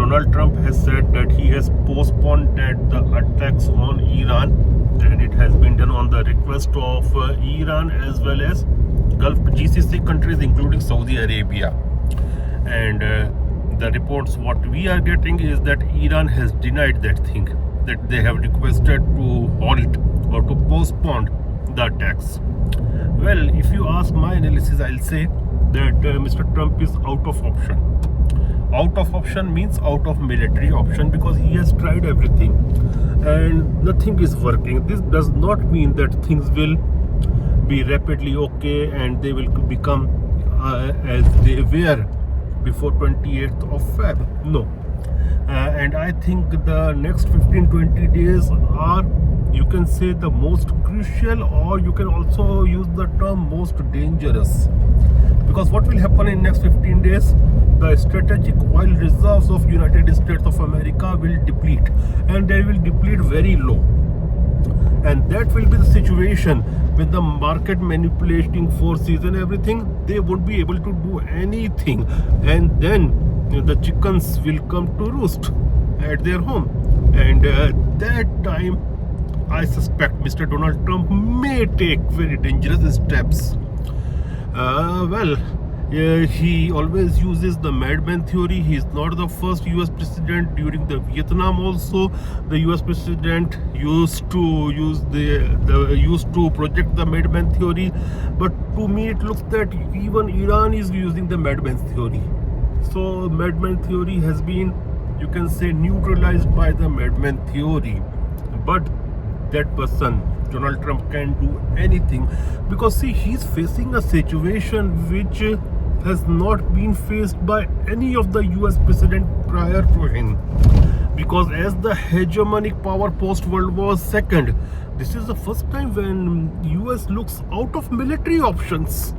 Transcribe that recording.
Donald Trump has said that he has postponed the attacks on Iran, and it has been done on the request of Iran as well as Gulf GCC countries, including Saudi Arabia. And the reports what we are getting is that Iran has denied that thing, that they have requested to halt or to postpone the attacks. Well, if you ask my analysis, I'll say that Mr. Trump is out of option. Out of option means out of military option, because he has tried everything and nothing is working. This does not mean that things will be rapidly okay and they will become as they were before 28th of Feb. No. And I think the next 15-20 days are, you can say, the most crucial, or you can also use the term most dangerous. Because what will happen in next 15 days? The strategic oil reserves of United States of America will deplete, and they will deplete very low. And that will be the situation with the market manipulating forces and everything. They won't be able to do anything, and then the chickens will come to roost at their home. And that time, I suspect Mr. Donald Trump may take very dangerous steps. He always uses the madman theory. He is not the first US president. During the Vietnam also, the US president used to use used to project the madman theory. But to me, it looks that even Iran is using the madman theory. So madman theory has been, you can say, neutralized by the madman theory. But that person, Donald Trump, can do anything, because see, he's facing a situation which has not been faced by any of the US president prior to him. Because as the hegemonic power post World War II, this is the first time when US looks out of military options.